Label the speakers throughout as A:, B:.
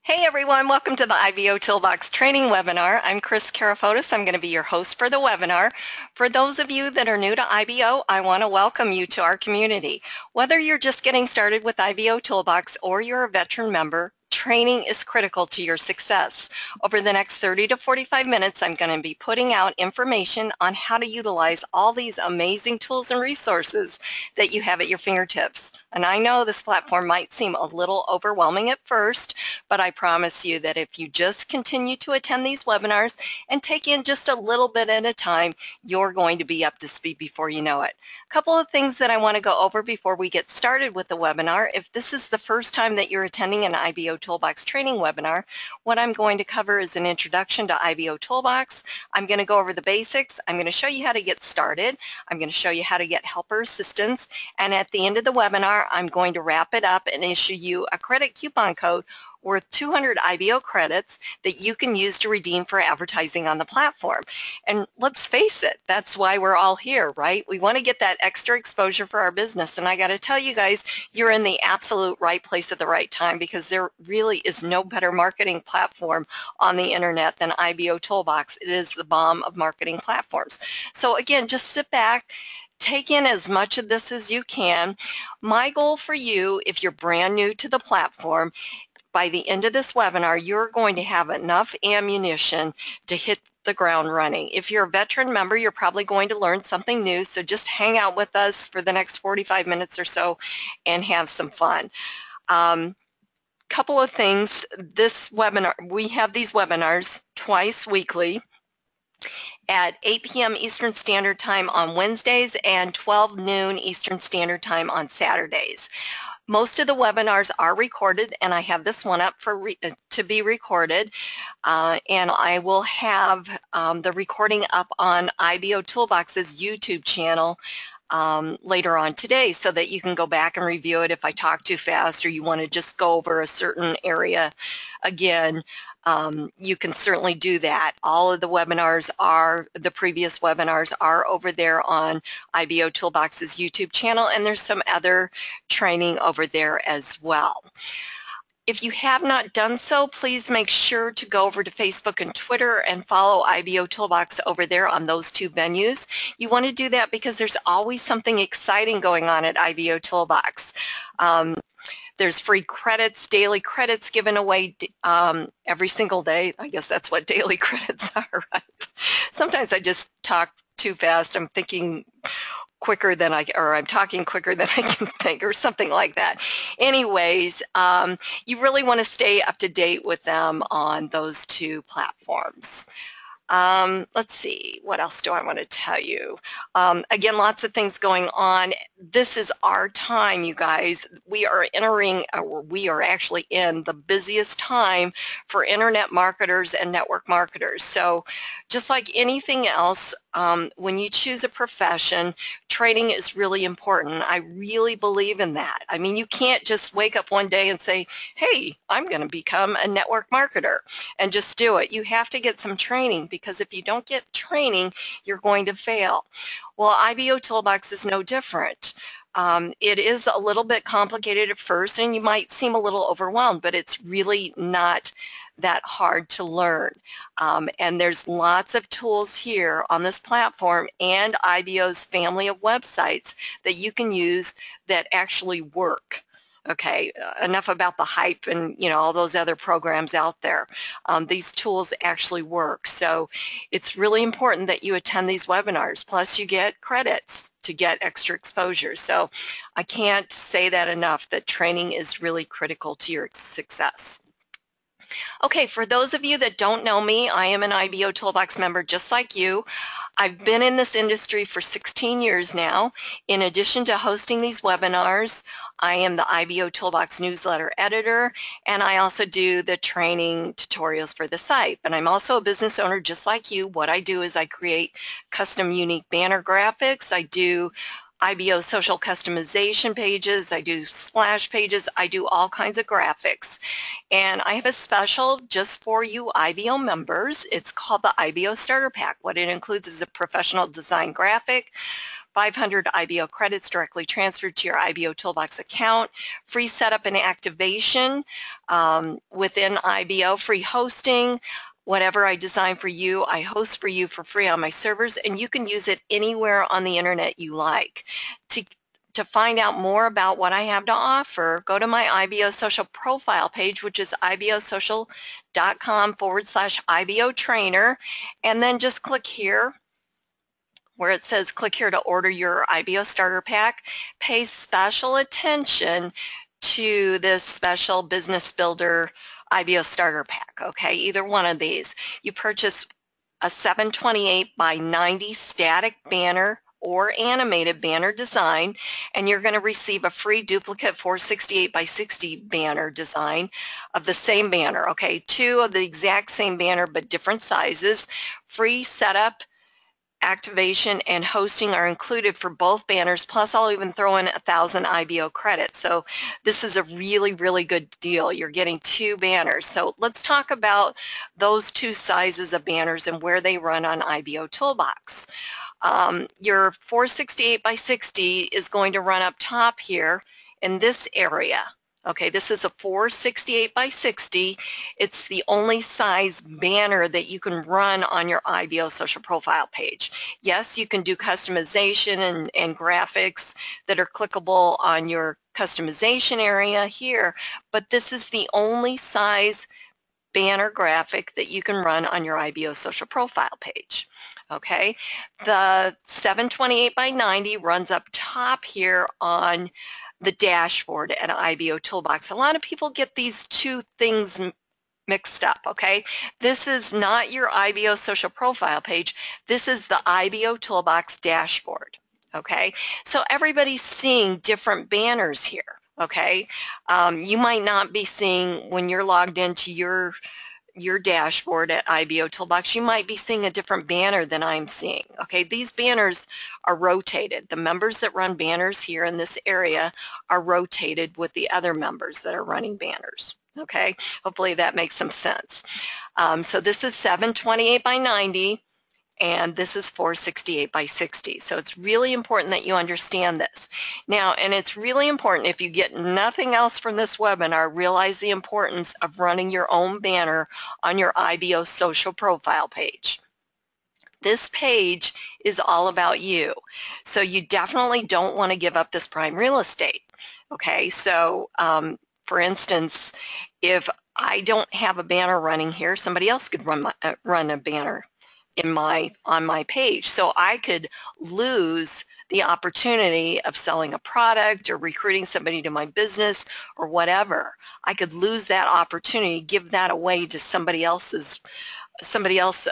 A: Hey everyone, welcome to the IBOtoolbox training webinar. I'm Kris Karafotas. I'm going to be your host for the webinar. For those of you that are new to IBO, I want to welcome you to our community. Whether you're just getting started with IBOtoolbox or you're a veteran member, training is critical to your success. Over the next 30 to 45 minutes, I'm going to be putting out information on how to utilize all these amazing tools and resources that you have at your fingertips. And I know this platform might seem a little overwhelming at first, but I promise you that if you just continue to attend these webinars and take in just a little bit at a time, you're going to be up to speed before you know it. A couple of things that I want to go over before we get started with the webinar. If this is the first time that you're attending an IBOtoolbox training webinar, what I'm going to cover is an introduction to IBOtoolbox. I'm going to go over the basics. I'm going to show you how to get started. I'm going to show you how to get helper assistance. And at the end of the webinar, I'm going to wrap it up and issue you a credit coupon code worth 200 IBO credits that you can use to redeem for advertising on the platform. And let's face it, that's why we're all here, right? We want to get that extra exposure for our business. And I got to tell you guys, you're in the absolute right place at the right time, because there really is no better marketing platform on the internet than IBOtoolbox. It is the bomb of marketing platforms. So again, just sit back, take in as much of this as you can. My goal for you, if you're brand new to the platform, by the end of this webinar, you're going to have enough ammunition to hit the ground running. If you're a veteran member, you're probably going to learn something new, so just hang out with us for the next 45 minutes or so and have some fun. Couple of things. This webinar, we have these webinars twice weekly at 8 p.m. Eastern Standard Time on Wednesdays and 12 noon Eastern Standard Time on Saturdays. Most of the webinars are recorded, and I have this one up to be recorded, and I will have the recording up on IBOtoolbox's YouTube channel later on today, so that you can go back and review it if I talk too fast or you want to just go over a certain area again. You can certainly do that. All of the webinars the previous webinars are over there on IBOtoolbox's YouTube channel, and there's some other training over there as well. If you have not done so, please make sure to go over to Facebook and Twitter and follow IBOtoolbox over there on those two venues. You want to do that because there's always something exciting going on at IBOtoolbox. There's free credits, daily credits given away every single day. I guess that's what daily credits are, right? Sometimes I just talk too fast. I'm thinking quicker than I'm talking quicker than I can think, or something like that. Anyways, you really want to stay up to date with them on those two platforms. Let's see, what else do I want to tell you? Again, lots of things going on. This is our time, you guys. We are actually in the busiest time for internet marketers and network marketers. So just like anything else, when you choose a profession, training is really important. I really believe in that. I mean, you can't just wake up one day and say, hey, I'm going to become a network marketer and just do it. You have to get some training, because if you don't get training, you're going to fail. Well, IBOtoolbox is no different. It is a little bit complicated at first, and you might seem a little overwhelmed, but it's really not that hard to learn. And there's lots of tools here on this platform and IBO's family of websites that you can use that actually work. Okay, enough about the hype and all those other programs out there. These tools actually work. So it's really important that you attend these webinars. Plus you get credits to get extra exposure. So I can't say that enough, that training is really critical to your success. Okay, for those of you that don't know me, I am an IBOtoolbox member just like you. I've been in this industry for 16 years now. In addition to hosting these webinars, I am the IBOtoolbox newsletter editor, and I also do the training tutorials for the site. But I'm also a business owner just like you. What I do is I create custom unique banner graphics. I do IBO social customization pages, I do splash pages, I do all kinds of graphics. And I have a special just for you IBO members. It's called the IBO Starter Pack. What it includes is a professional design graphic, 500 IBO credits directly transferred to your IBOtoolbox account, free setup and activation within IBO, free hosting. Whatever I design for you, I host for you for free on my servers, and you can use it anywhere on the internet you like. To find out more about what I have to offer, go to my IBO social profile page, which is ibosocial.com/IBO trainer, and then just click here where it says click here to order your IBO starter pack. Pay special attention to this special business builder IBO starter pack, okay? Either one of these. You purchase a 728 by 90 static banner or animated banner design, and you're going to receive a free duplicate 468 by 60 banner design of the same banner, okay? 2 of the exact same banner but different sizes. Free setup, activation, and hosting are included for both banners, plus I'll even throw in 1,000 IBO credits. So this is a really, really good deal. You're getting 2 banners. So let's talk about those 2 sizes of banners and where they run on IBOtoolbox. Your 468 by 60 is going to run up top here in this area. Okay, this is a 468 by 60. It's the only size banner that you can run on your IBO social profile page. Yes, you can do customization and graphics that are clickable on your customization area here, but this is the only size banner graphic that you can run on your IBO social profile page. Okay, the 728 by 90 runs up top here on the dashboard at IBOtoolbox. A lot of people get these 2 things mixed up, okay? This is not your IBO social profile page. This is the IBOtoolbox dashboard, okay? So everybody's seeing different banners here, okay? You might not be seeing, when you're logged into your dashboard at IBOtoolbox, you might be seeing a different banner than I'm seeing. Okay, these banners are rotated. The members that run banners here in this area are rotated with the other members that are running banners. Okay, hopefully that makes some sense. So this is 728 by 90. And this is 468 by 60. So it's really important that you understand this. Now, and it's really important, if you get nothing else from this webinar, realize the importance of running your own banner on your IBO social profile page. This page is all about you. So you definitely don't want to give up this prime real estate. Okay, so for instance, if I don't have a banner running here, somebody else could run a banner on my page. So I could lose the opportunity of selling a product or recruiting somebody to my business or whatever. I could lose that opportunity, give that away to somebody else,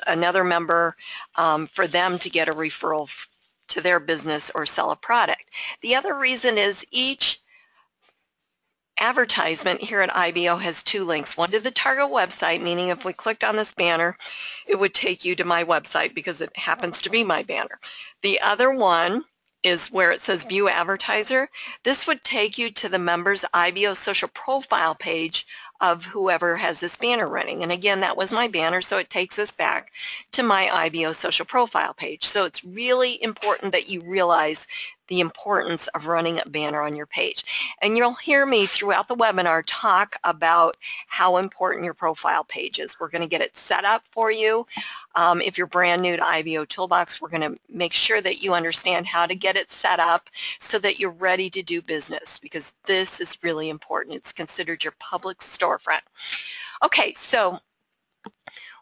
A: another member, for them to get a referral to their business or sell a product. The other reason is each advertisement here at IBO has 2 links. One to the target website, meaning if we clicked on this banner, it would take you to my website because it happens to be my banner. The other one is where it says View Advertiser. This would take you to the member's IBO social profile page of whoever has this banner running. And again, that was my banner, so it takes us back to my IBO social profile page. So it's really important that you realize the importance of running a banner on your page. And you'll hear me throughout the webinar talk about how important your profile page is. We're going to get it set up for you. If you're brand new to IBOtoolbox, we're going to make sure that you understand how to get it set up so that you're ready to do business, because this is really important. It's considered your public storefront. Okay, so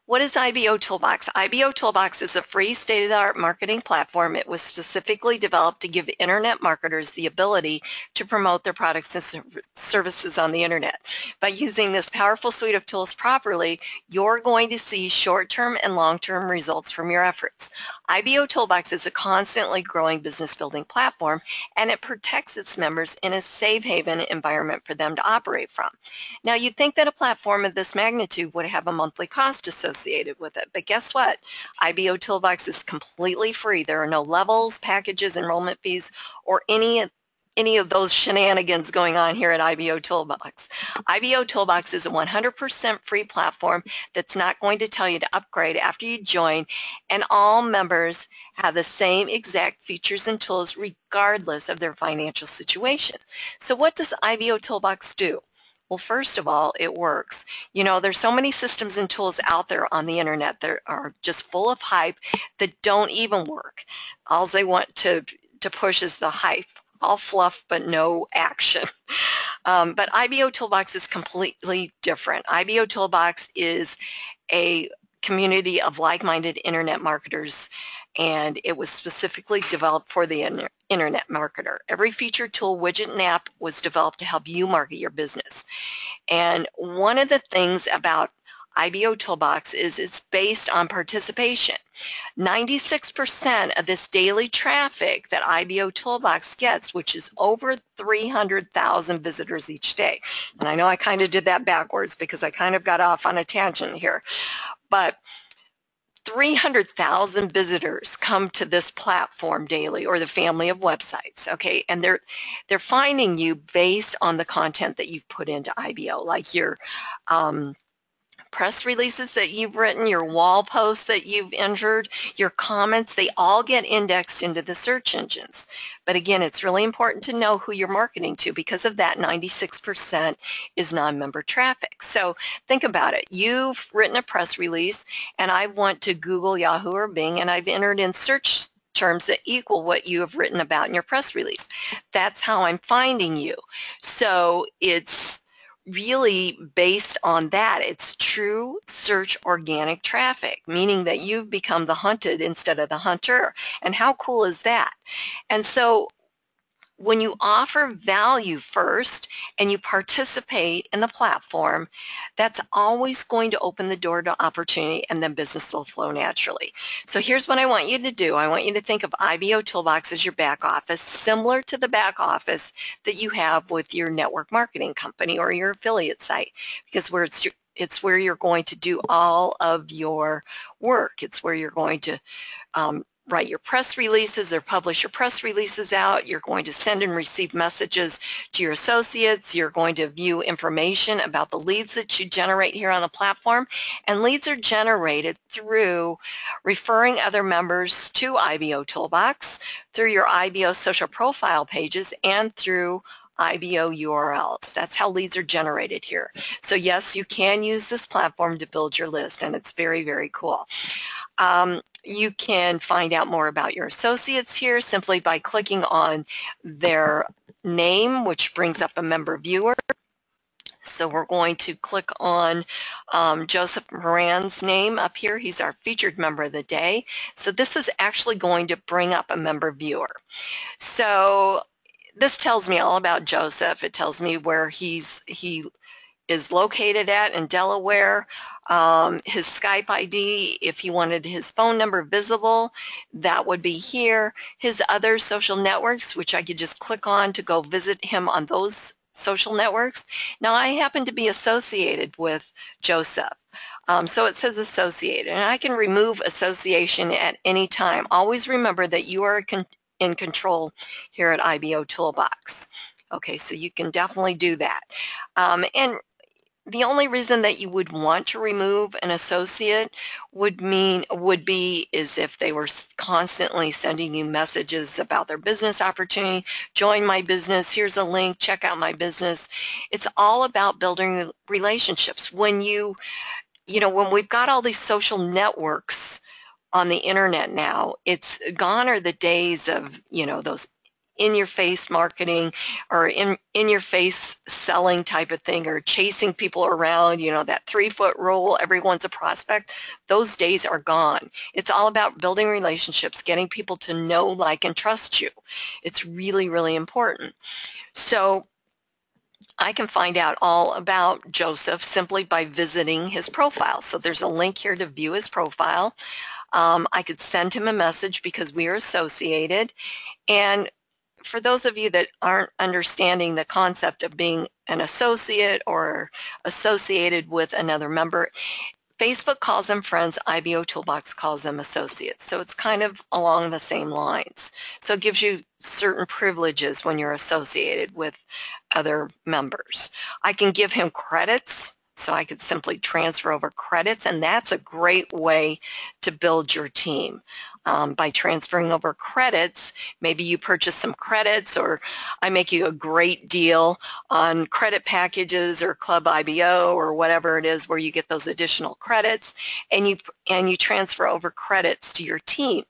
A: what is IBOtoolbox? IBOtoolbox is a free state-of-the-art marketing platform. It was specifically developed to give internet marketers the ability to promote their products and services on the internet. By using this powerful suite of tools properly, you're going to see short-term and long-term results from your efforts. IBOtoolbox is a constantly growing business building platform, and it protects its members in a safe haven environment for them to operate from. Now, you'd think that a platform of this magnitude would have a monthly cost associated with it, but guess what? IBOtoolbox is completely free. There are no levels, packages, enrollment fees, or any any of those shenanigans going on here at IBOtoolbox. IBOtoolbox is a 100% free platform that's not going to tell you to upgrade after you join, and all members have the same exact features and tools regardless of their financial situation. So what does IBOtoolbox do? Well, first of all, it works. You know, there's so many systems and tools out there on the internet that are just full of hype that don't even work. All they want to push is the hype. All fluff but no action. But IBOtoolbox is completely different. IBOtoolbox is a community of like-minded internet marketers, and it was specifically developed for the internet marketer. Every feature, tool, widget, and app was developed to help you market your business. And one of the things about IBOtoolbox is it's based on participation. 96% of this daily traffic that IBOtoolbox gets, which is over 300,000 visitors each day. And I know I kind of did that backwards because I kind of got off on a tangent here. But 300,000 visitors come to this platform daily, or the family of websites, okay? And they're finding you based on the content that you've put into IBO, like your press releases that you've written, your wall posts that you've entered, your comments, they all get indexed into the search engines. But again, it's really important to know who you're marketing to. Because of that, 96% is non-member traffic. So think about it. You've written a press release, and I want to Google, Yahoo, or Bing, and I've entered in search terms that equal what you have written about in your press release. That's how I'm finding you. So it's really based on that. It's true search organic traffic, meaning that you've become the hunted instead of the hunter. And how cool is that? And so when you offer value first and you participate in the platform, that's always going to open the door to opportunity, and then business will flow naturally. So here's what I want you to do. I want you to think of IBOtoolbox as your back office, similar to the back office that you have with your network marketing company or your affiliate site, because it's where you're going to do all of your work. It's where you're going to write your press releases or publish your press releases out. You're going to send and receive messages to your associates. You're going to view information about the leads that you generate here on the platform. And leads are generated through referring other members to IBOtoolbox, through your IBO social profile pages, and through IBO URLs. That's how leads are generated here. So yes, you can use this platform to build your list, and it's very, very cool. You can find out more about your associates here simply by clicking on their name, which brings up a member viewer. So we're going to click on Joseph Moran's name up here. He's our featured member of the day. So this is actually going to bring up a member viewer. So this tells me all about Joseph. It tells me where he is located at in Delaware, his Skype ID, if he wanted his phone number visible, that would be here. His other social networks, which I could just click on to go visit him on those social networks. Now, I happen to be associated with Joseph. So it says associated, and I can remove association at any time. Always remember that you are in control here at IBOtoolbox. Okay, so you can definitely do that. And the only reason that you would want to remove an associate would be if they were constantly sending you messages about their business opportunity. Join my business. Here's a link. Check out my business. It's all about building relationships. When when we've got all these social networks on the internet now, it's gone are the days of those in-your-face marketing or in-your-face selling type of thing, or chasing people around, that 3-foot rule, everyone's a prospect. Those days are gone. It's all about building relationships, getting people to know, like, and trust you. It's really, really important. So I can find out all about Joseph simply by visiting his profile. So there's a link here to view his profile. I could send him a message because we are associated. And for those of you that aren't understanding the concept of being an associate or associated with another member, Facebook calls them friends, IBOtoolbox calls them associates. So it's kind of along the same lines. So it gives you certain privileges when you're associated with other members. I can give him credits, so I could simply transfer over credits, and that's a great way to build your team. By transferring over credits, maybe you purchase some credits, or I make you a great deal on credit packages or Club IBO or whatever it is where you get those additional credits, and you transfer over credits to your team.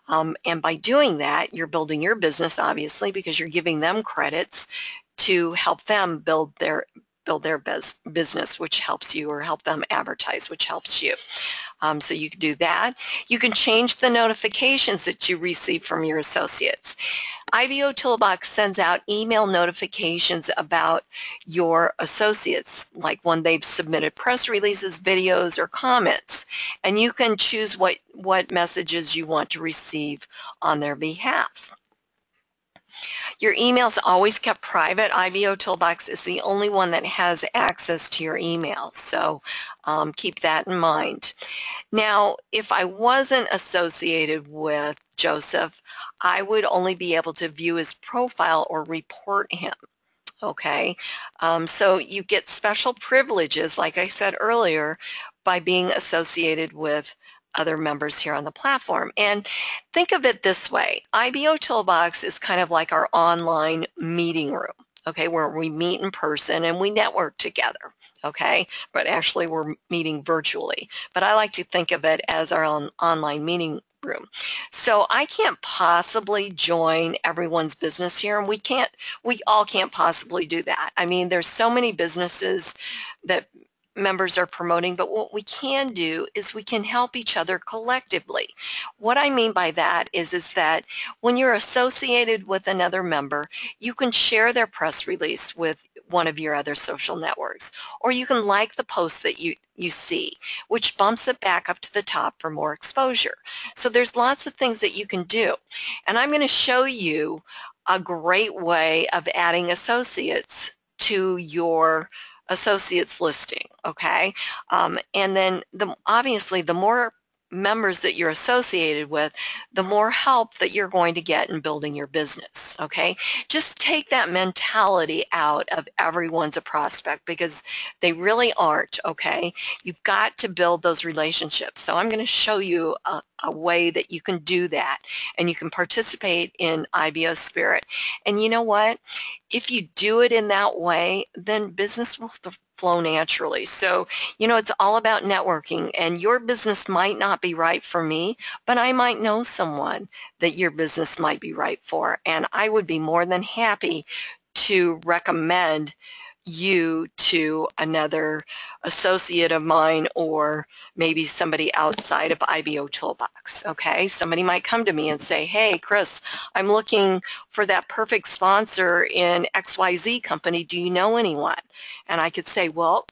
A: And by doing that, you're building your business, obviously, because you're giving them credits to help them build their business, which helps you, or help them advertise, which helps you. So you can do that. You can change the notifications that you receive from your associates. IBOtoolbox sends out email notifications about your associates, like when they've submitted press releases, videos, or comments. And you can choose what messages you want to receive on their behalf. Your email is always kept private. IBOtoolbox is the only one that has access to your email, so keep that in mind. Now, if I wasn't associated with Joseph, I would only be able to view his profile or report him. Okay, so you get special privileges, like I said earlier, by being associated with other members here on the platform. And think of it this way, IBOtoolbox is kind of like our online meeting room, okay, where we meet in person and we network together, okay, but actually we're meeting virtually. But I like to think of it as our online meeting room. So I can't possibly join everyone's business here, and we all can't possibly do that. I mean, there's so many businesses that members are promoting, but what we can do is we can help each other collectively. What I mean by that is that when you're associated with another member, you can share their press release with one of your other social networks, or you can like the post that you see, which bumps it back up to the top for more exposure. So there's lots of things that you can do, and I'm going to show you a great way of adding associates to your associates listing, okay? And then obviously the more members that you're associated with, the more help that you're going to get in building your business, okay? Just take that mentality out of everyone's a prospect, because they really aren't, okay? You've got to build those relationships. So I'm going to show you a way that you can do that, and you can participate in IBO Spirit. And you know what? If you do it in that way, then business will flow naturally. So, you know, it's all about networking, and your business might not be right for me, but I might know someone that your business might be right for, and I would be more than happy to recommend you to another associate of mine, or maybe somebody outside of IBOtoolbox, okay? Somebody might come to me and say, hey, Kris, I'm looking for that perfect sponsor in XYZ company. Do you know anyone? And I could say, well,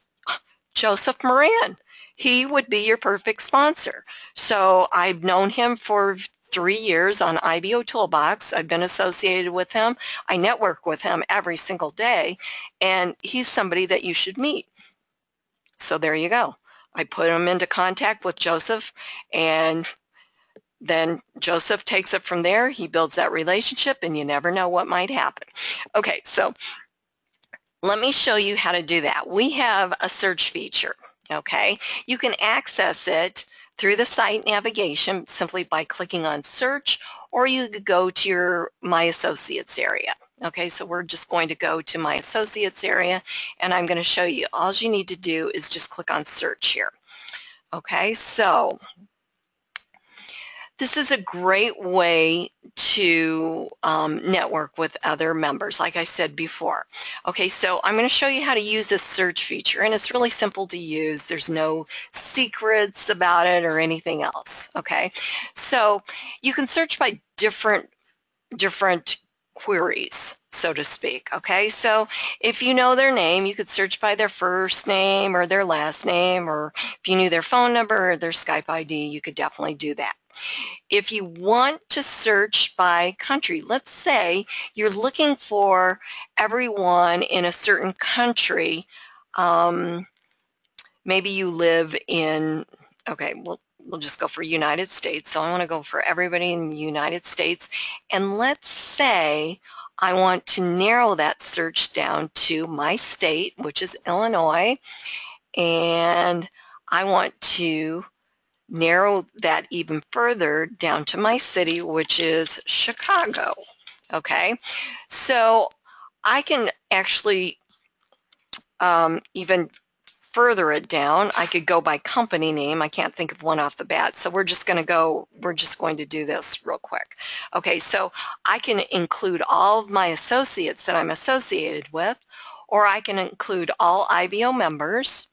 A: Joseph Moran, he would be your perfect sponsor. So I've known him for 3 years on IBOtoolbox. I've been associated with him. I network with him every single day, and he's somebody that you should meet. So there you go. I put him into contact with Joseph, and then Joseph takes it from there. He builds that relationship, and you never know what might happen. Okay, so let me show you how to do that. We have a search feature, okay? You can access it through the site navigation simply by clicking on search, or you could go to your My Associates area. Okay, so we're just going to go to My Associates area, and I'm going to show you. All you need to do is just click on search here. Okay, so this is a great way to network with other members, like I said before. Okay, so I'm going to show you how to use this search feature, and it's really simple to use. There's no secrets about it or anything else, okay? So you can search by different queries, so to speak, okay? So if you know their name, you could search by their first name or their last name, or if you knew their phone number or their Skype ID, you could definitely do that. If you want to search by country, let's say you're looking for everyone in a certain country maybe you live in, okay, we'll just go for United States. So I want to go for everybody in the United States. And let's say I want to narrow that search down to my state, which is Illinois. And I want to narrow that even further down to my city, which is Chicago. Okay, so I can actually even further it down. I could go by company name. I can't think of one off the bat, so we're just going to do this real quick. Okay, so I can include all of my associates that I'm associated with, or I can include all IBO members,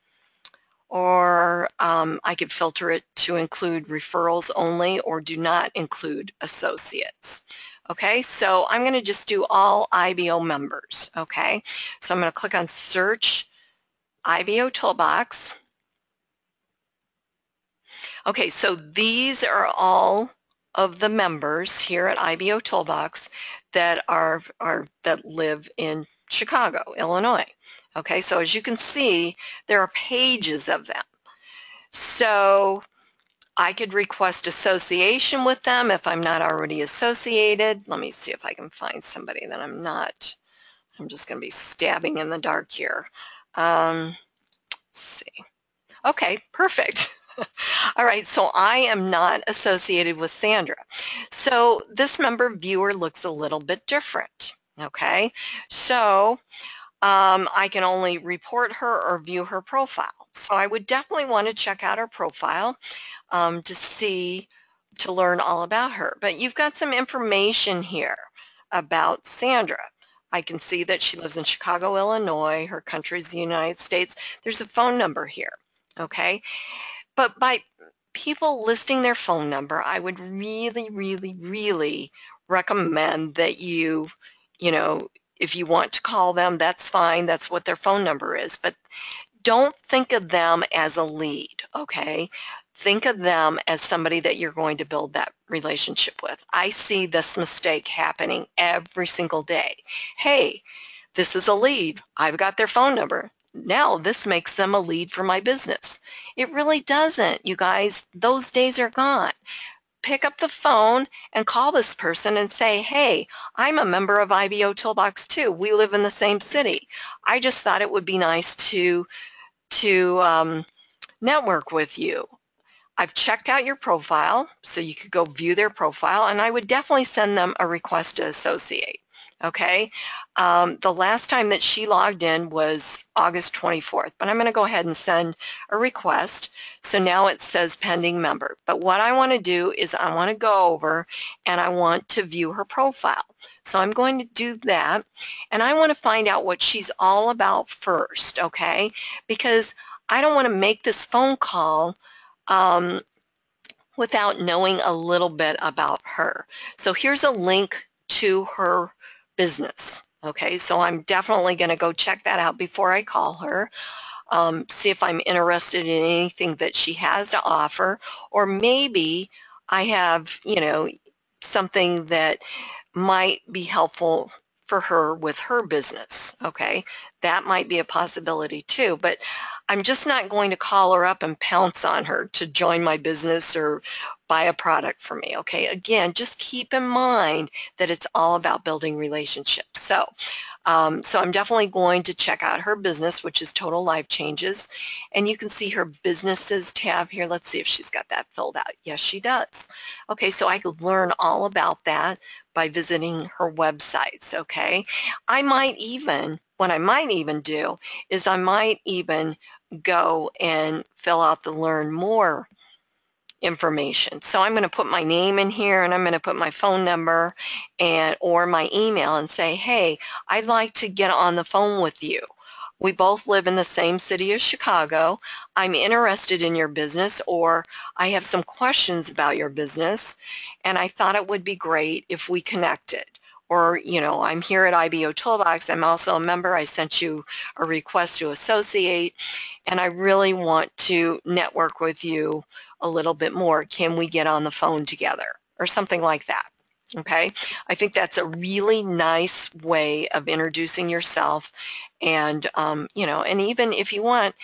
A: or I could filter it to include referrals only or do not include associates. Okay, so I'm going to just do all IBO members. Okay, so I'm going to click on Search IBOtoolbox. Okay, so these are all of the members here at IBOtoolbox that that live in Chicago, Illinois. Okay, so as you can see, there are pages of them. So I could request association with them if I'm not already associated. Let me see if I can find somebody that I'm not. I'm just going to be stabbing in the dark here. Let's see. Okay, perfect. All right, so I am not associated with Sandra. So this member viewer looks a little bit different. Okay, so I can only report her or view her profile. So I would definitely want to check out her profile to learn all about her. But you've got some information here about Sandra. I can see that she lives in Chicago, Illinois. Her country is the United States. There's a phone number here, okay? But by people listing their phone number, I would really, really, really recommend that you know, if you want to call them, that's fine. That's what their phone number is. But don't think of them as a lead, okay? Think of them as somebody that you're going to build that relationship with. I see this mistake happening every single day. Hey, this is a lead. I've got their phone number. Now this makes them a lead for my business. It really doesn't, you guys. Those days are gone. Pick up the phone and call this person and say, hey, I'm a member of IBOtoolbox too. We live in the same city. I just thought it would be nice to network with you. I've checked out your profile, so you could go view their profile, and I would definitely send them a request to associate. Okay, the last time that she logged in was August 24th, but I'm going to go ahead and send a request. So now it says pending member. But what I want to do is I want to go over and I want to view her profile. So I'm going to do that, and I want to find out what she's all about first, okay? Because I don't want to make this phone call without knowing a little bit about her. So here's a link to her business. Okay, so I'm definitely going to go check that out before I call her. See if I'm interested in anything that she has to offer, or maybe I have, something that might be helpful for her with her business. Okay, that might be a possibility too, but I'm just not going to call her up and pounce on her to join my business or buy a product from me. Okay, again, just keep in mind that it's all about building relationships. So I'm definitely going to check out her business, which is Total Life Changes, and you can see her businesses tab here. Let's see if she's got that filled out. Yes, she does. Okay, so I could learn all about that by visiting her websites. Okay, what I might even do is I might even go and fill out the learn more information. So I'm going to put my name in here, and I'm going to put my phone number or my email and say, hey, I'd like to get on the phone with you. We both live in the same city as Chicago. I'm interested in your business, or I have some questions about your business, and I thought it would be great if we connected. Or, I'm here at IBOtoolbox. I'm also a member. I sent you a request to associate, and I really want to network with you a little bit more. Can we get on the phone together? Or something like that. Okay, I think that's a really nice way of introducing yourself, and and even if you want,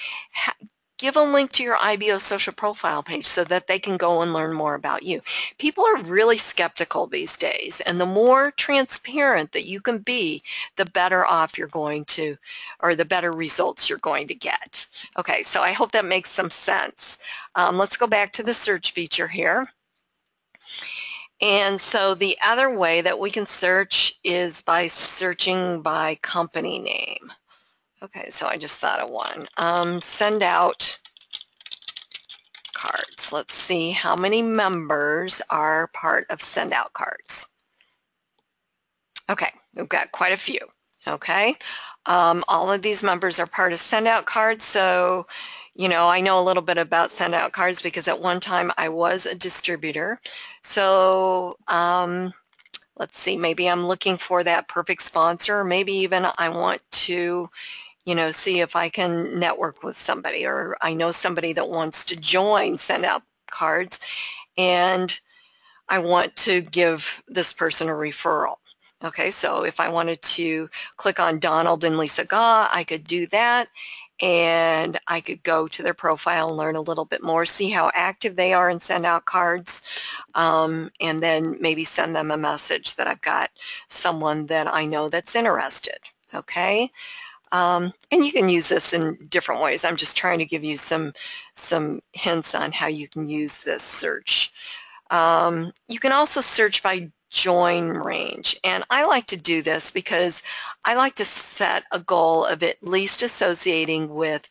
A: give a link to your IBO social profile page so that they can go and learn more about you. People are really skeptical these days, and the more transparent that you can be, the better off you're going to, or the better results you're going to get. Okay, so I hope that makes some sense. Let's go back to the search feature here. And so the other way that we can search is by searching by company name. Okay, so I just thought of one. Send out cards. Let's see how many members are part of send out cards. Okay, we've got quite a few. Okay, all of these members are part of send out cards. So, you know, I know a little bit about send out cards because at one time I was a distributor. So, let's see, maybe I'm looking for that perfect sponsor. Maybe even I want to, you know, see if I can network with somebody, or I know somebody that wants to join send out cards and I want to give this person a referral. Okay, so if I wanted to click on Donald and Lisa Gaw, I could do that, and I could go to their profile and learn a little bit more, see how active they are and send out cards, and then maybe send them a message that I've got someone that I know that's interested. Okay. And you can use this in different ways. I'm just trying to give you some hints on how you can use this search. You can also search by join range, and I like to do this because I like to set a goal of at least associating with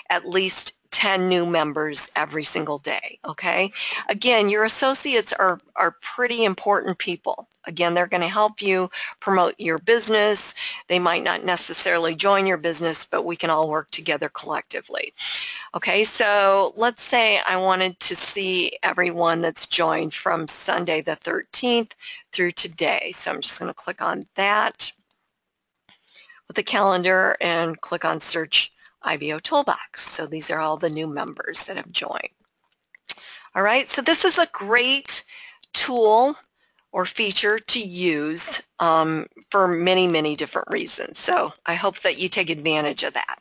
A: at least 10 new members every single day. Okay, again, your associates are pretty important people. Again, they're going to help you promote your business. They might not necessarily join your business, but we can all work together collectively. Okay, so let's say I wanted to see everyone that's joined from Sunday the 13th through today. So I'm just going to click on that with the calendar and click on Search IBOtoolbox. So these are all the new members that have joined. All right, so this is a great tool or feature to use for many, many different reasons. So I hope that you take advantage of that.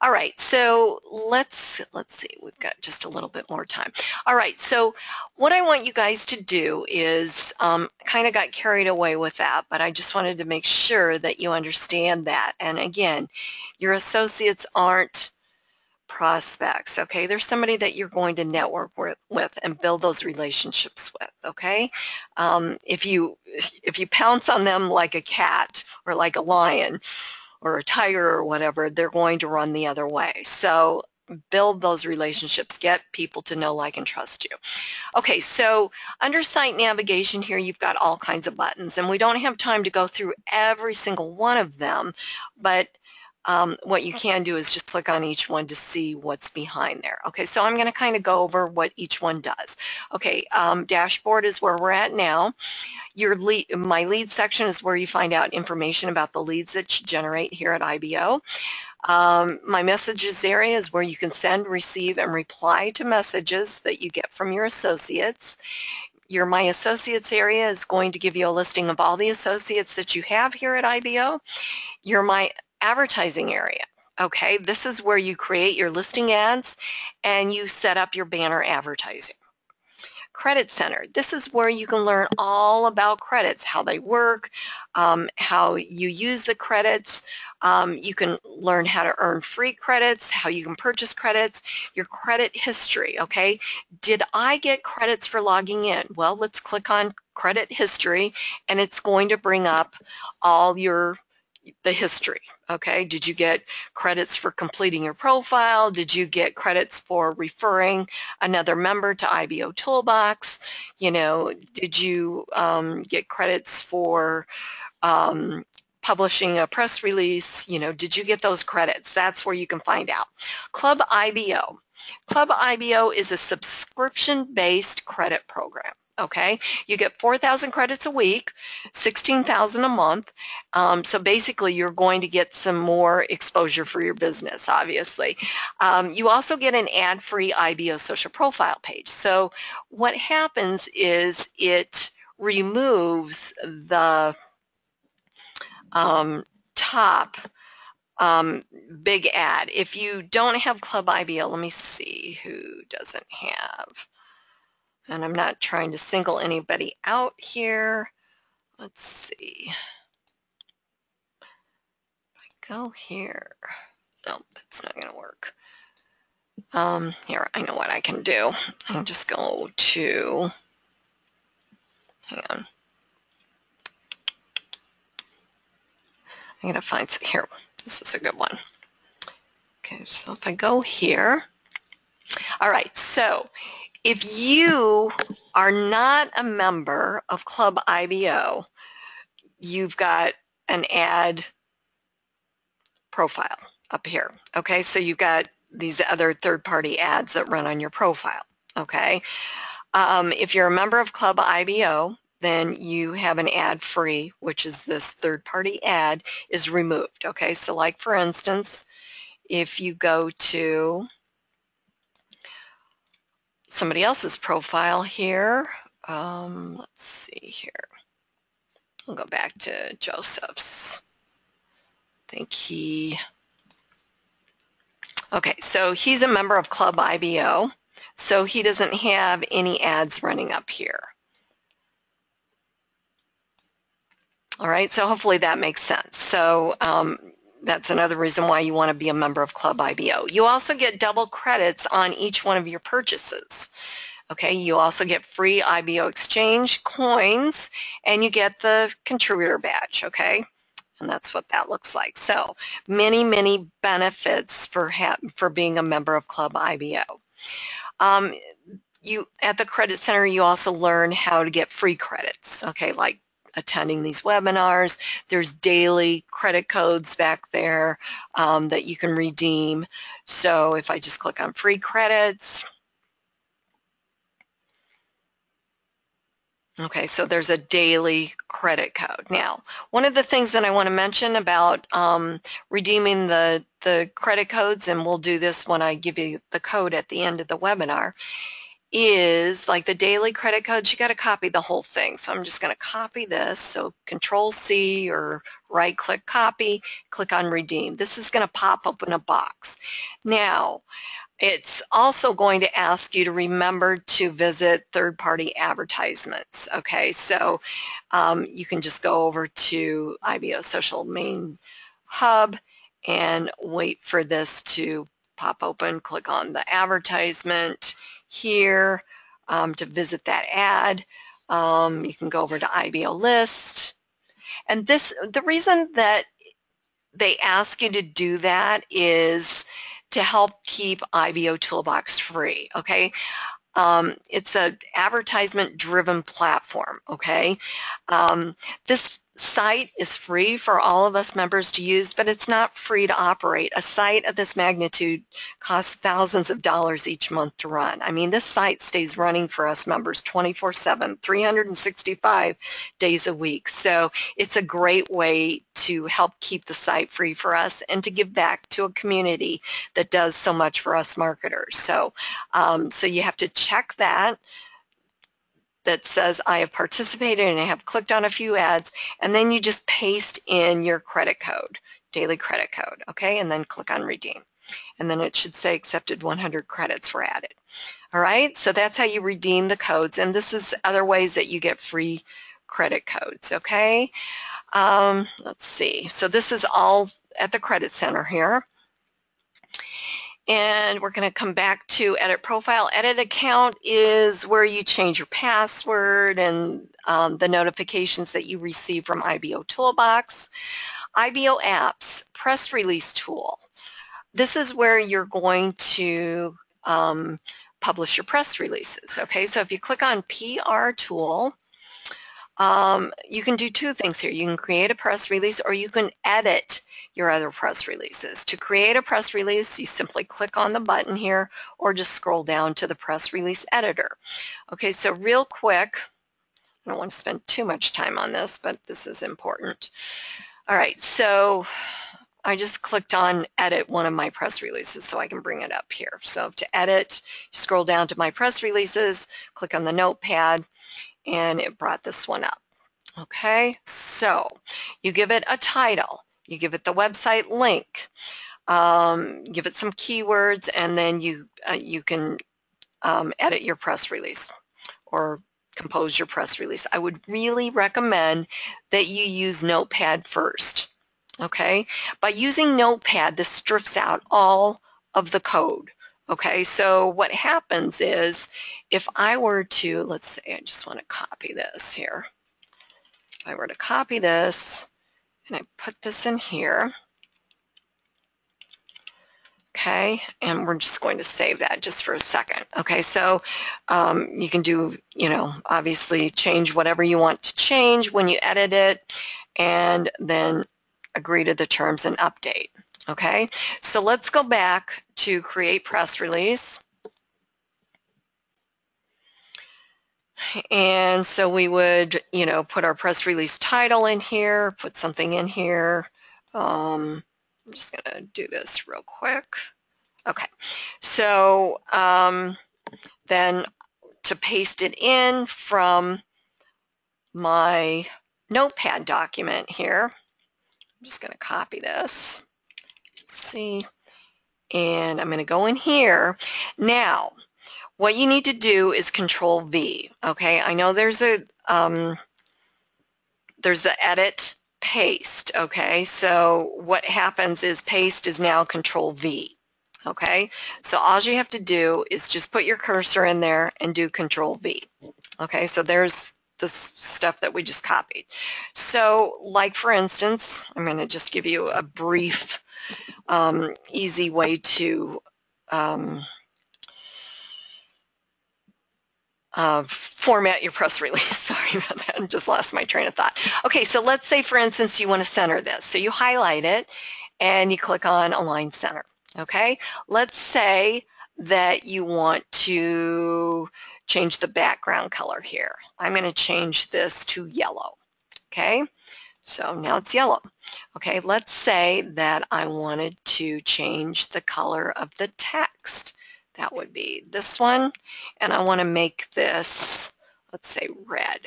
A: All right, so let's see, we've got just a little bit more time. All right, so what I want you guys to do is kind of got carried away with that, but I just wanted to make sure that you understand that. And again, your associates aren't prospects, okay? There's somebody that you're going to network with and build those relationships with, okay? If you pounce on them like a cat or like a lion or a tiger or whatever, they're going to run the other way. So build those relationships, get people to know, like, and trust you. Okay, so under site navigation here, you've got all kinds of buttons, and we don't have time to go through every single one of them, but what you can do is just click on each one to see what's behind there. Okay, so I'm going to kind of go over what each one does. Okay, dashboard is where we're at now. My lead section is where you find out information about the leads that you generate here at IBO. My messages area is where you can send, receive, and reply to messages that you get from your associates. Your My Associates area is going to give you a listing of all the associates that you have here at IBO. Your My Advertising area. Okay, this is where you create your listing ads and you set up your banner advertising. Credit Center. This is where you can learn all about credits, how they work, how you use the credits. You can learn how to earn free credits, how you can purchase credits, your credit history, okay? Did I get credits for logging in? Well, let's click on credit history and it's going to bring up all the history, okay? Did you get credits for completing your profile? Did you get credits for referring another member to IBOtoolbox? You know, did you get credits for publishing a press release? You know, did you get those credits? That's where you can find out. Club IBO. Club IBO is a subscription-based credit program. Okay, you get 4,000 credits a week, 16,000 a month. So basically, you're going to get some more exposure for your business, obviously. You also get an ad-free IBO social profile page. So what happens is it removes the top big ad. If you don't have Club IBO, let me see who doesn't have. And I'm not trying to single anybody out here. Let's see. If I go here, no, that's not going to work. Here, I know what I can do. I can just go to, hang on. I'm going to find, here, this is a good one. Okay, so if I go here, all right, so if you are not a member of Club IBO, you've got an ad profile up here. Okay, so you've got these other third-party ads that run on your profile. Okay, if you're a member of Club IBO, then you have an ad free, which is this third-party ad is removed. Okay, so like for instance, if you go to somebody else's profile here, let's see here. We'll go back to Joseph's. I think he, okay, so he's a member of Club IBO, so he doesn't have any ads running up here. All right, so hopefully that makes sense. So that's another reason why you want to be a member of Club IBO. You also get double credits on each one of your purchases. Okay, you also get free IBO exchange coins, and you get the contributor badge, okay? And that's what that looks like. So many, many benefits for being a member of Club IBO. You at the Credit Center, you also learn how to get free credits, okay, like attending these webinars. There's daily credit codes back there that you can redeem. So if I just click on free credits, okay, so there's a daily credit code. Now, one of the things that I want to mention about redeeming the credit codes, and we'll do this when I give you the code at the end of the webinar, is like the daily credit codes, you got to copy the whole thing. So I'm just going to copy this. So Control-C or right-click copy, click on redeem. This is going to pop up in a box. Now, it's also going to ask you to remember to visit third-party advertisements, okay? So you can just go over to IBO Social Main Hub and wait for this to pop open. Click on the advertisement here to visit that ad. You can go over to IBO List. And the reason that they ask you to do that is to help keep IBOtoolbox free, okay? It's an advertisement-driven platform, okay? This site is free for all of us members to use, but it's not free to operate. A site of this magnitude costs thousands of dollars each month to run. I mean, this site stays running for us members 24/7, 365 days a week. So it's a great way to help keep the site free for us and to give back to a community that does so much for us marketers. So, so you have to check that says I have participated and I have clicked on a few ads, and then you just paste in your credit code, daily credit code, okay, and then click on redeem. And then it should say accepted 100 credits were added. All right, so that's how you redeem the codes, and this is other ways that you get free credit codes, okay? Let's see, so this is all at the Credit Center here. And we're going to come back to edit profile. Edit account is where you change your password and the notifications that you receive from IBOtoolbox. IBO apps, press release tool. This is where you're going to publish your press releases. Okay, so if you click on PR tool, you can do two things here. You can create a press release or you can edit your other press releases. To create a press release, you simply click on the button here or just scroll down to the press release editor. Okay, so real quick, I don't want to spend too much time on this, but this is important. All right, so I just clicked on edit one of my press releases so I can bring it up here. So to edit, scroll down to my press releases, click on the notepad, and it brought this one up. Okay, so you give it a title. You give it the website link, give it some keywords, and then you can edit your press release or compose your press release. I would really recommend that you use Notepad first. Okay, by using Notepad, this strips out all of the code. Okay, so what happens is if I were to, let's say I just want to copy this here. If I were to copy this and I put this in here, okay, and we're just going to save that just for a second. Okay, so you can do, obviously change whatever you want to change when you edit it, and then agree to the terms and update. Okay, so let's go back to create press release. And so we would, put our press release title in here, put something in here. I'm just going to do this real quick. Okay, so then to paste it in from my Notepad document here, I'm just going to copy this. See, and I'm going to go in here. Now, what you need to do is Control V. Okay, I know there's the edit paste. Okay, so what happens is paste is now Control V. Okay, so all you have to do is just put your cursor in there and do Control V. Okay, so there's the stuff that we just copied. So like for instance, I'm going to just give you a brief, easy way to format your press release. Sorry about that, I just lost my train of thought. Okay, so let's say for instance you want to center this. So you highlight it and you click on Align Center. Okay, let's say that you want to change the background color here. I'm going to change this to yellow. Okay, so now it's yellow. Okay, let's say that I wanted to change the color of the text. That would be this one, and I want to make this, let's say, red.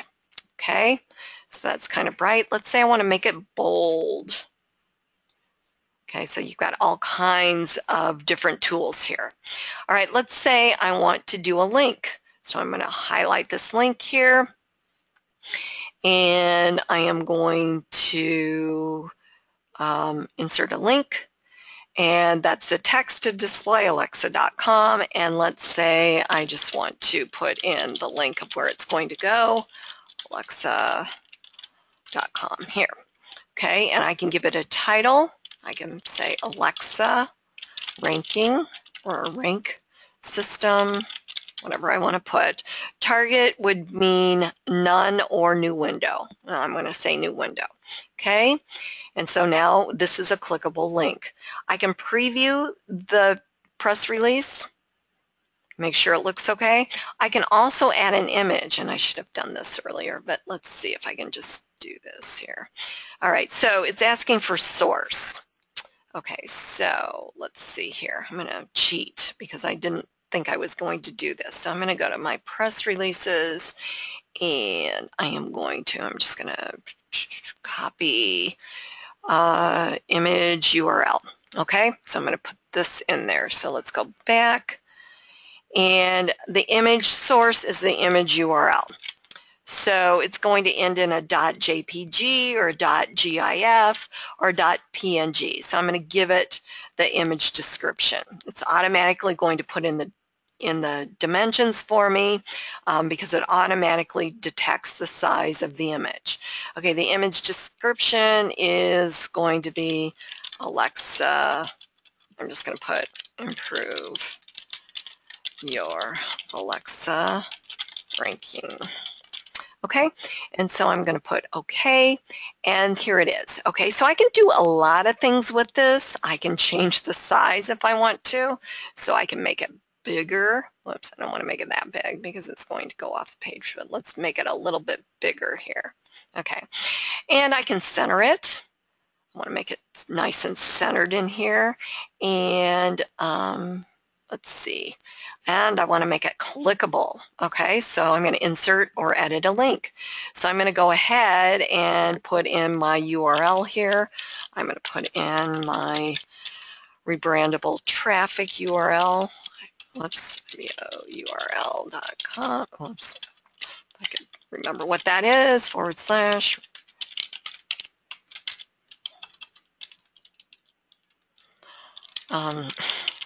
A: Okay, so that's kind of bright. Let's say I want to make it bold. Okay, so you've got all kinds of different tools here. All right, let's say I want to do a link. So I'm going to highlight this link here, and I am going to insert a link, and that's the text to displayalexa.com, and let's say I just want to put in the link of where it's going to go, alexa.com here. Okay, and I can give it a title. I can say Alexa ranking or rank system, whatever I want to put. Target would mean none or new window. I'm going to say new window. Okay, and so now this is a clickable link. I can preview the press release, make sure it looks okay. I can also add an image, and I should have done this earlier, but let's see if I can just do this here. All right, so it's asking for source. Okay, so let's see here. I'm going to cheat because I didn't think I was going to do this. So I'm going to go to my press releases, and I'm just going to copy image URL. Okay, so I'm going to put this in there. So let's go back, and the image source is the image URL. So it's going to end in a .jpg or a .gif or .png. So I'm going to give it the image description. It's automatically going to put in the dimensions for me because it automatically detects the size of the image. Okay, the image description is going to be Alexa. I'm just going to put improve your Alexa ranking. Okay, and so I'm going to put OK, and here it is. Okay, so I can do a lot of things with this. I can change the size if I want to, so I can make it bigger. Whoops, I don't want to make it that big because it's going to go off the page, but let's make it a little bit bigger here. Okay, and I can center it. I want to make it nice and centered in here, and let's see, and I want to make it clickable. Okay, so I'm going to insert or edit a link. So I'm going to go ahead and put in my URL here. I'm going to put in my rebrandable traffic URL. Whoops, IBOURL.com. Whoops, I can remember what that is, /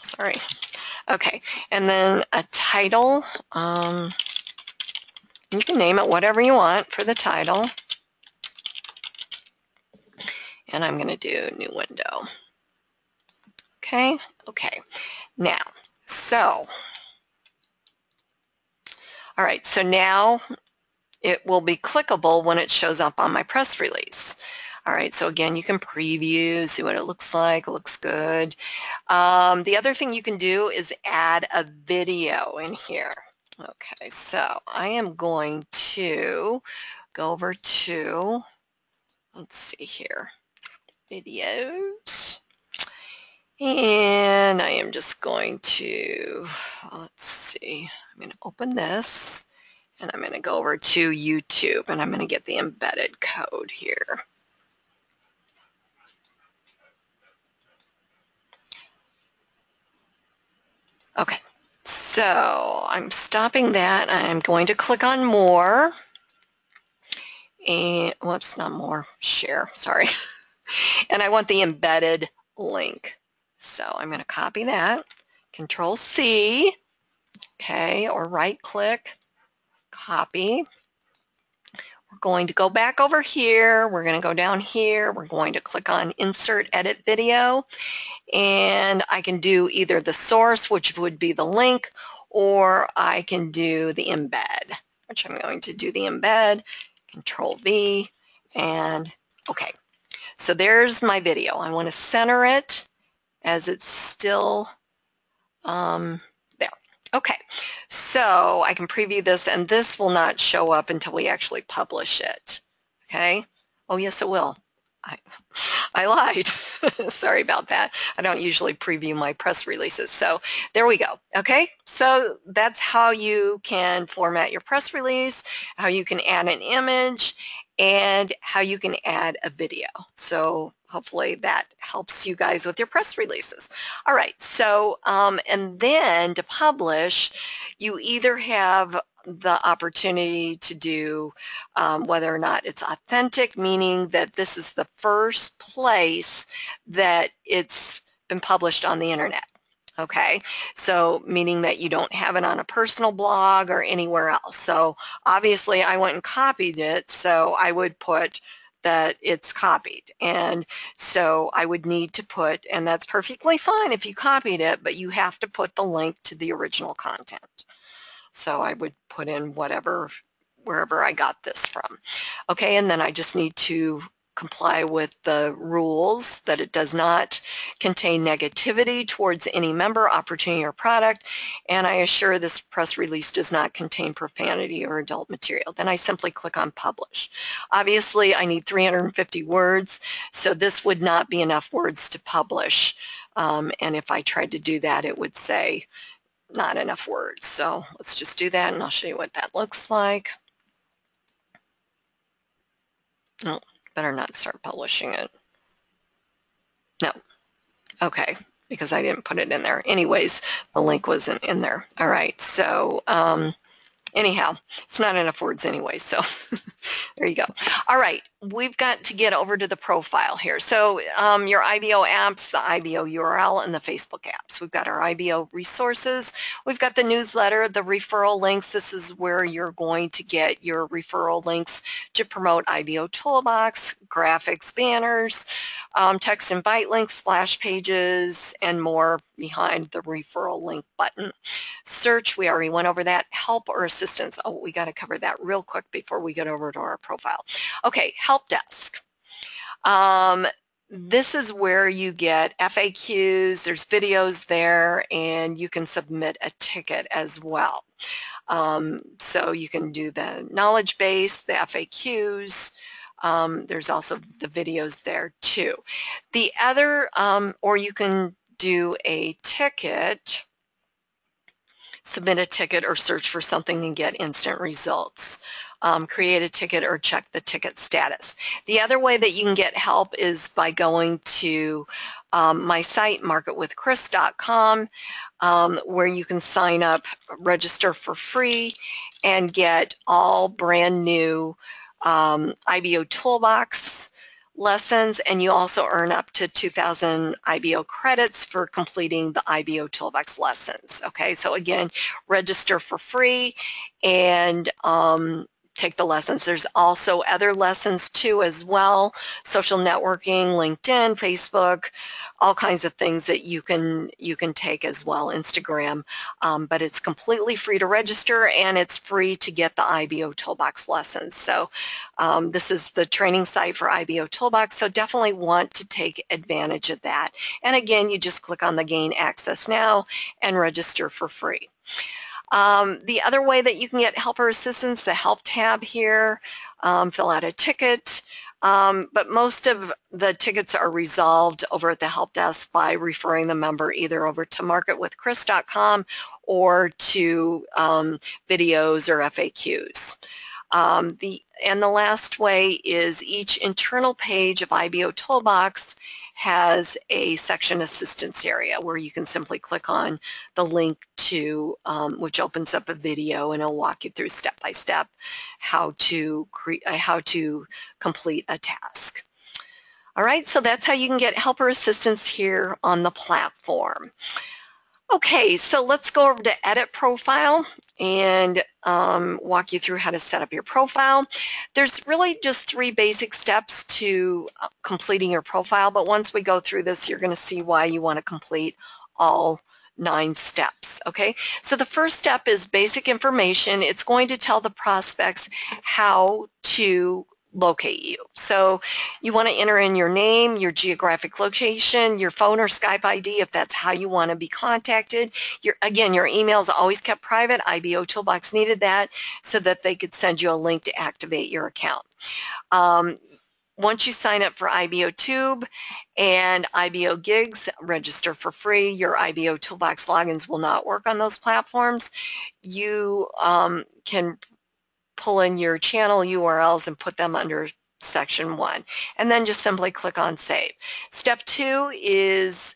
A: sorry. Okay, and then a title. You can name it whatever you want for the title. And I'm going to do new window. Okay, okay. Now, so, all right, so now it will be clickable when it shows up on my press release. All right, so again, you can preview, see what it looks like. It looks good. The other thing you can do is add a video in here. Okay, so I am going to go over to, let's see here, videos. And I am just going to, let's see, I'm going to open this and I'm going to go over to YouTube and I'm going to get the embedded code here. Okay, so I'm stopping that. I'm going to click on more. And whoops, not more, share, sorry. And I want the embedded link. So I'm going to copy that, Control C, okay, or right click, copy. We're going to go back over here. We're going to go down here. We're going to click on Insert Edit Video. And I can do either the source, which would be the link, or I can do the embed, which I'm going to do the embed, Control V, and okay. So there's my video. I want to center it as it's still there. Okay, so I can preview this, and this will not show up until we actually publish it. Okay, oh yes it will. I lied. Sorry about that. I don't usually preview my press releases. So there we go. Okay, so that's how you can format your press release, how you can add an image, and how you can add a video. So hopefully that helps you guys with your press releases. All right, so and then to publish, you either have the opportunity to do whether or not it's authentic, meaning that this is the first place that it's been published on the internet. Okay, so meaning that you don't have it on a personal blog or anywhere else. So obviously I went and copied it, so I would put that it's copied. And so I would need to put, and that's perfectly fine if you copied it, but you have to put the link to the original content. So I would put in whatever, wherever I got this from. Okay, and then I just need to comply with the rules that it does not contain negativity towards any member, opportunity, or product, and I assure this press release does not contain profanity or adult material. Then I simply click on publish. Obviously, I need 350 words, so this would not be enough words to publish, and if I tried to do that, it would say not enough words. So let's just do that, and I'll show you what that looks like. No, better not start publishing it. No. Okay, because I didn't put it in there. Anyways, the link wasn't in there. All right, so anyhow, it's not enough words anyway, so there you go. All right, we've got to get over to the profile here. So your IBO apps, the IBO URL, and the Facebook apps. We've got our IBO resources. We've got the newsletter, the referral links. This is where you're going to get your referral links to promote IBOtoolbox, graphics, banners, text invite links, splash pages, and more behind the referral link button. Search, we already went over that. Help or assistance. Oh, we got to cover that real quick before we get over to our profile. Okay, help desk. This is where you get FAQs, there's videos there, and you can submit a ticket as well. So you can do the knowledge base, the FAQs, there's also the videos there too. The other, or you can do a ticket. submit a ticket or search for something and get instant results. Create a ticket or check the ticket status. The other way that you can get help is by going to my site, marketwithkris.com, where you can sign up, register for free, and get all brand new IBOtoolbox lessons, and you also earn up to 2,000 IBO credits for completing the IBOtoolbox lessons. Okay, so again, register for free and take the lessons. There's also other lessons too as well, social networking, LinkedIn, Facebook, all kinds of things that you can take as well, Instagram, but it's completely free to register and it's free to get the IBOtoolbox lessons. So this is the training site for IBOtoolbox, so definitely want to take advantage of that. And again, you just click on the Gain Access Now and register for free. The other way that you can get help or assistance, the Help tab here, fill out a ticket, but most of the tickets are resolved over at the help desk by referring the member either over to marketwithkris.com or to videos or FAQs. And the last way is each internal page of IBOtoolbox has a section assistance area where you can simply click on the link to which opens up a video, and it'll walk you through step by step how to complete a task. All right, so that's how you can get help or assistance here on the platform. Okay, so let's go over to Edit Profile and walk you through how to set up your profile. There's really just 3 basic steps to completing your profile, but once we go through this, you're going to see why you want to complete all 9 steps. Okay, so the first step is basic information. It's going to tell the prospects how to locate you. So you want to enter in your name, your geographic location, your phone or Skype ID if that's how you want to be contacted. Again, your email is always kept private. IBOtoolbox needed that so that they could send you a link to activate your account. Once you sign up for IBOTube and IBO Gigs, register for free. Your IBOtoolbox logins will not work on those platforms. You can pull in your channel URLs and put them under section 1, and then just simply click on Save. Step 2 is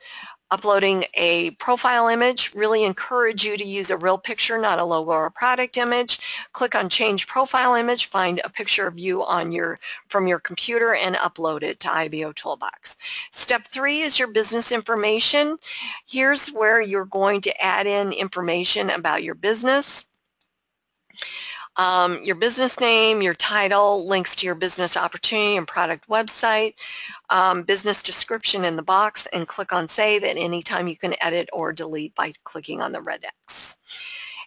A: uploading a profile image. Really encourage you to use a real picture, not a logo or a product image. Click on Change Profile Image, find a picture of you from your computer and upload it to IBOtoolbox. Step 3 is your business information. Here's where you're going to add in information about your business. Your business name, your title, links to your business opportunity and product website, business description in the box, and click on Save. At any time you can edit or delete by clicking on the red X.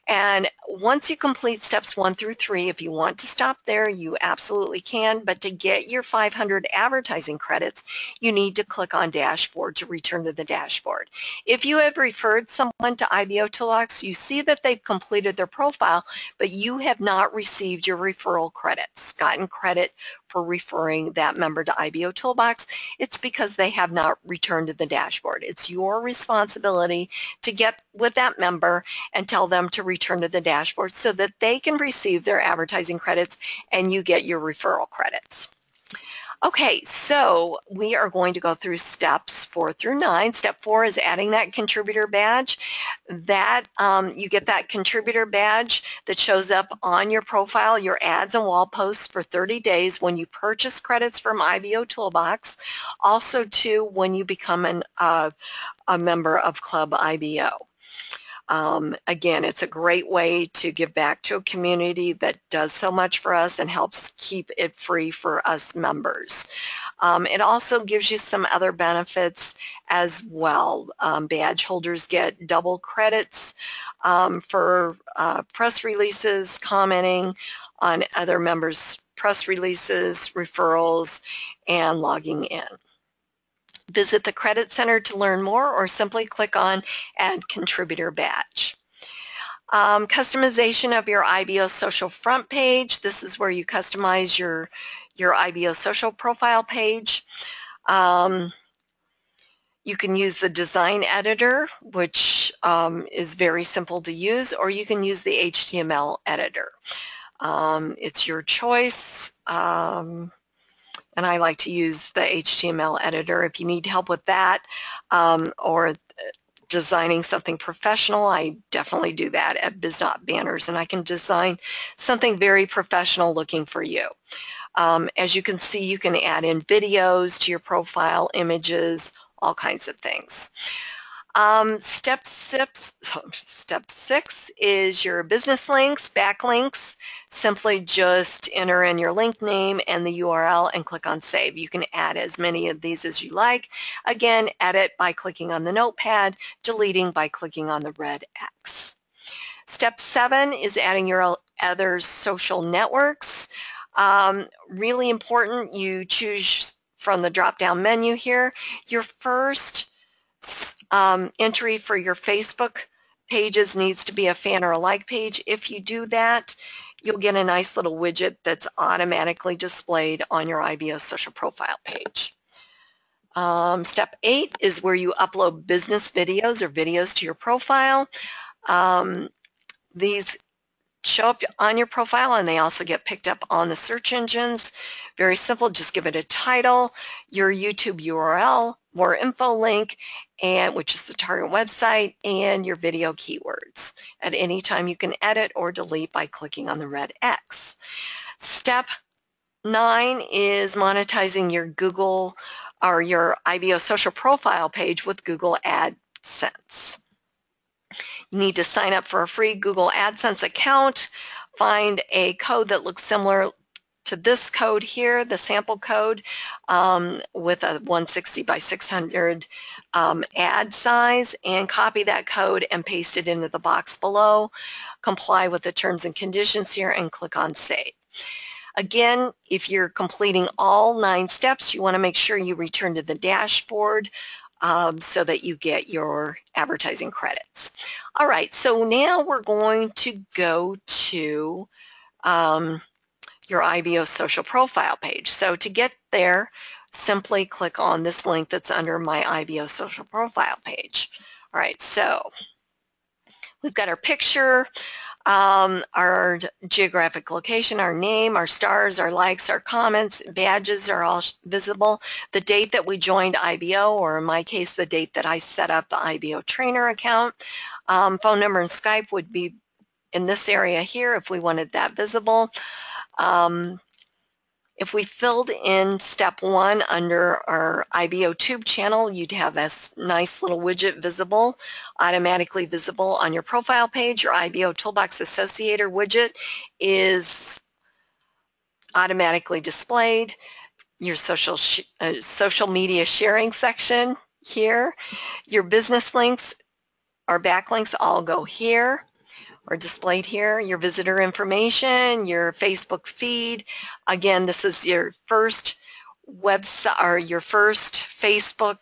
A: And once you complete steps 1 through 3, if you want to stop there, you absolutely can. But to get your 500 advertising credits, you need to click on Dashboard to return to the dashboard. If you have referred someone to IBOtoolbox, you see that they've completed their profile, but you have not received your referral credits, gotten credit for referring that member to IBOtoolbox. It's because they have not returned to the dashboard. It's your responsibility to get with that member and tell them to return to the dashboard so that they can receive their advertising credits and you get your referral credits. Okay, so we are going to go through steps 4 through 9. Step 4 is adding that contributor badge. That you get that contributor badge that shows up on your profile, your ads and wall posts for 30 days when you purchase credits from IBOtoolbox. Also, too, when you become a member of Club IBO. Again, it's a great way to give back to a community that does so much for us and helps keep it free for us members. It also gives you some other benefits as well. Badge holders get double credits for press releases, commenting on other members' press releases, referrals, and logging in. Visit the Credit Center to learn more or simply click on Add Contributor Badge. Customization of your IBO social front page. This is where you customize your IBO social profile page. You You can use the design editor, which is very simple to use, or you can use the HTML editor. It's your choice, and I like to use the HTML editor. If you need help with that, or designing something professional, I definitely do that at Biz.Banners, and I can design something very professional looking for you. As you can see, you can add in videos to your profile, images, all kinds of things. Step 6 is your business links, backlinks. Simply just enter in your link name and the URL and click on save. You can add as many of these as you like. Again, edit by clicking on the notepad, deleting by clicking on the red X. Step 7 is adding your other social networks. Really important, you choose from the drop-down menu here. Your first entry for your Facebook pages needs to be a fan or a like page. If you do that, you'll get a nice little widget that's automatically displayed on your IBO social profile page. Step 8 is where you upload business videos or videos to your profile. These show up on your profile and they also get picked up on the search engines. Very simple, just give it a title, your YouTube URL, more info link, and which is the target website, and your video keywords. At any time you can edit or delete by clicking on the red X. Step 9 is monetizing your Google or your IBO social profile page with Google AdSense. You need to sign up for a free Google AdSense account, find a code that looks similar to this code here, the sample code, with a 160 by 600 ad size, and copy that code and paste it into the box below. Comply with the terms and conditions here and click on Save. Again, if you're completing all 9 steps, you want to make sure you return to the dashboard so that you get your advertising credits. All right, so now we're going to go to your IBO social profile page. So to get there, simply click on this link that's under my IBO social profile page. All right, so we've got our picture, our geographic location, our name, our stars, our likes, our comments, badges are all visible. The date that we joined IBO, or in my case, the date that I set up the IBO trainer account. Phone number and Skype would be in this area here if we wanted that visible. If we filled in step 1 under our IBO tube channel, you'd have this nice little widget visible, automatically visible on your profile page. Your IBOtoolbox Associator widget is automatically displayed. Your social media sharing section here. Your business links or backlinks all go here, or displayed here. Your visitor information, your Facebook feed. Again, this is your first website or your first Facebook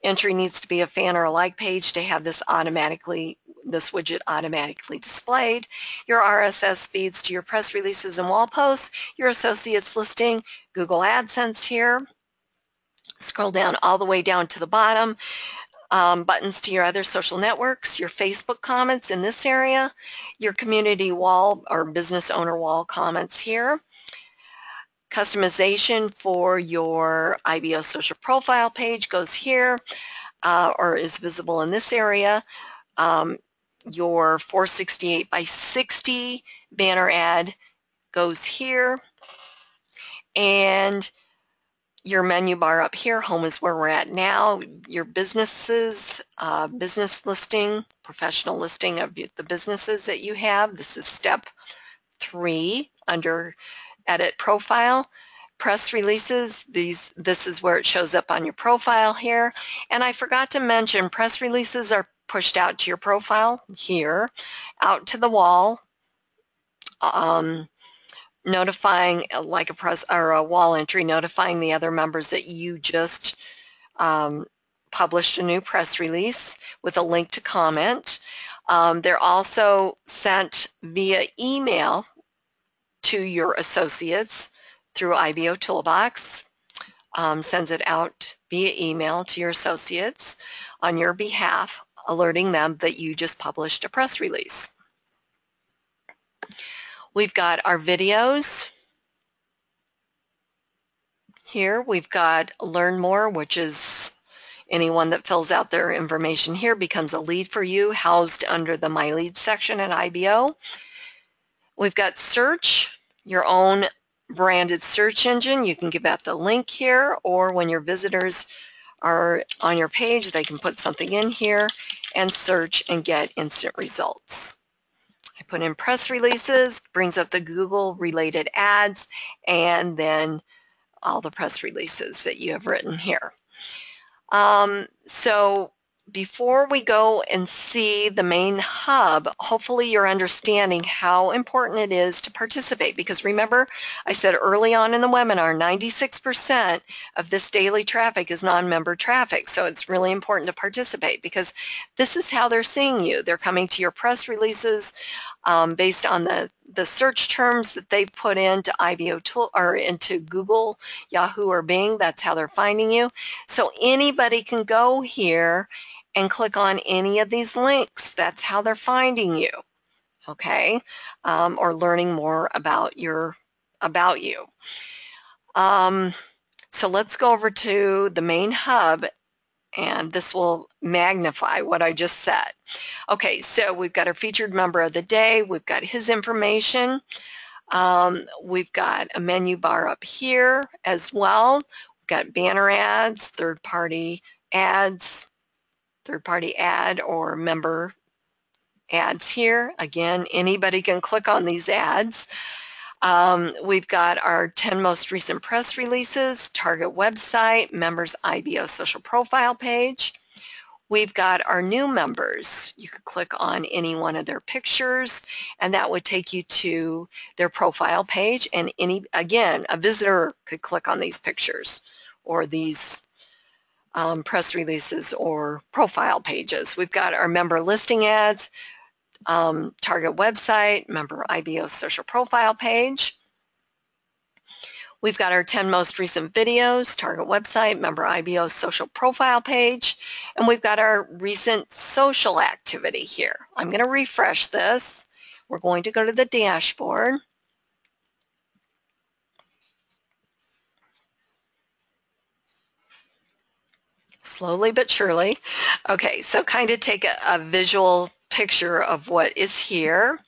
A: entry needs to be a fan or a like page to have this widget automatically displayed. Your RSS feeds to your press releases and wall posts, your associates listing, Google AdSense here. Scroll down all the way down to the bottom. Buttons to your other social networks, your Facebook comments in this area, your community wall or business owner wall comments here. Customization for your IBO social profile page goes here or is visible in this area. Your 468 by 60 banner ad goes here. And your menu bar up here, home is where we're at now. Your businesses, business listing, professional listing of the businesses that you have. This is step 3 under edit profile. Press releases, this is where it shows up on your profile here. And I forgot to mention, press releases are pushed out to your profile here, out to the wall, notifying, like a press or a wall entry, notifying the other members that you just published a new press release with a link to comment. They're also sent via email to your associates through IBOtoolbox. sends it out via email to your associates on your behalf, alerting them that you just published a press release. We've got our videos. Here we've got Learn More, which is anyone that fills out their information here becomes a lead for you, housed under the My Leads section at IBO. We've got Search, your own branded search engine. You can give out the link here, or when your visitors are on your page, they can put something in here and search and get instant results. I put in press releases, brings up the Google related ads, and then all the press releases that you have written here. So before we go and see the main hub, hopefully you're understanding how important it is to participate, because remember, I said early on in the webinar, 96% of this daily traffic is non-member traffic. So it's really important to participate, because this is how they're seeing you. They're coming to your press releases based on the search terms that they've put into into Google, Yahoo, or Bing. That's how they're finding you. So anybody can go here and click on any of these links. That's how they're finding you, okay? Or learning more about you. So let's go over to the main hub, and this will magnify what I just said. Okay, so we've got our featured member of the day. We've got his information. We've got a menu bar up here as well. We've got banner ads, third-party ads, third-party ad or member ads here. Again, anybody can click on these ads. We've got our 10 most recent press releases, target website, members IBO social profile page. We've got our new members. You could click on any one of their pictures, and that would take you to their profile page. And again, a visitor could click on these pictures or these press releases or profile pages. We've got our member listing ads, target website, member IBO social profile page. We've got our 10 most recent videos, target website, member IBO social profile page, and we've got our recent social activity here. I'm going to refresh this. We're going to go to the dashboard. Slowly but surely. Okay, so kind of take a visual picture of what is here,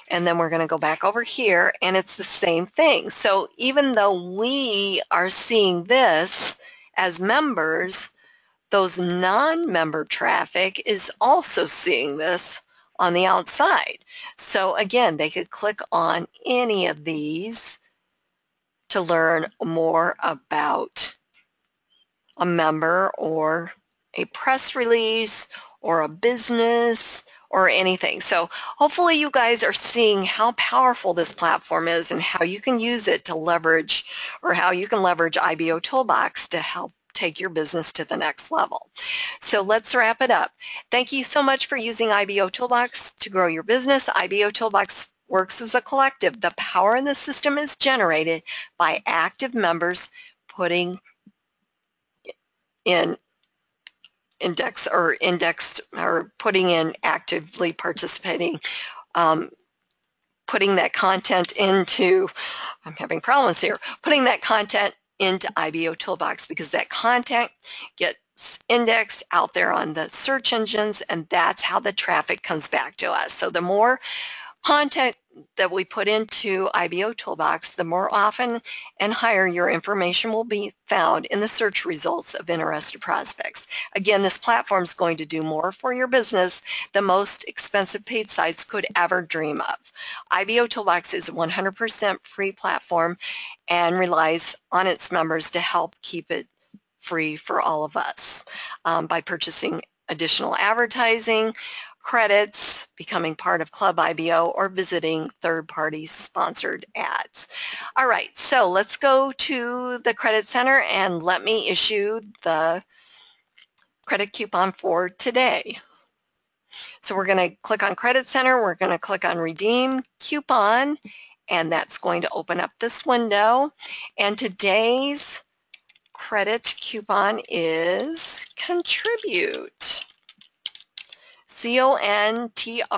A: and then we're going to go back over here, and it's the same thing. So even though we are seeing this as members, those non-member traffic is also seeing this on the outside. So again, they could click on any of these to learn more about a member or a press release or a business or anything. So hopefully you guys are seeing how powerful this platform is and how you can use it to leverage, or how you can leverage IBOtoolbox to help take your business to the next level. So let's wrap it up. Thank you so much for using IBOtoolbox to grow your business. IBOtoolbox works as a collective. The power in the system is generated by active members putting in indexed or putting in actively participating, putting that content into, I'm having problems here, putting that content into IBOtoolbox, because that content gets indexed out there on the search engines, and that's how the traffic comes back to us. So the more content that we put into IBOtoolbox, the more often and higher your information will be found in the search results of interested prospects. Again, this platform is going to do more for your business than most expensive paid sites could ever dream of. IBOtoolbox is a 100% free platform and relies on its members to help keep it free for all of us by purchasing additional advertising credits, becoming part of Club IBO, or visiting third-party sponsored ads. All right, so let's go to the Credit Center and let me issue the credit coupon for today. So we're going to click on Credit Center, we're going to click on Redeem Coupon, and that's going to open up this window. And today's credit coupon is contribute. CONTRIBUTE.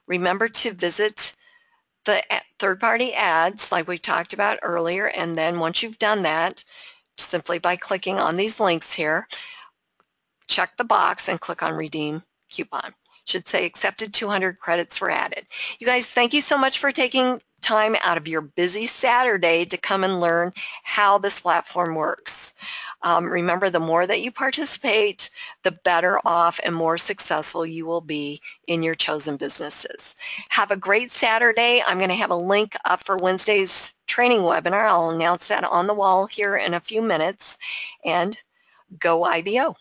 A: Remember to visit the third-party ads like we talked about earlier, and then once you've done that, simply by clicking on these links here, check the box and click on Redeem Coupon. Should say accepted 200 credits were added. You guys, thank you so much for taking time out of your busy Saturday to come and learn how this platform works. Remember, the more that you participate, the better off and more successful you will be in your chosen businesses. Have a great Saturday. I'm going to have a link up for Wednesday's training webinar. I'll announce that on the wall here in a few minutes. And go IBO.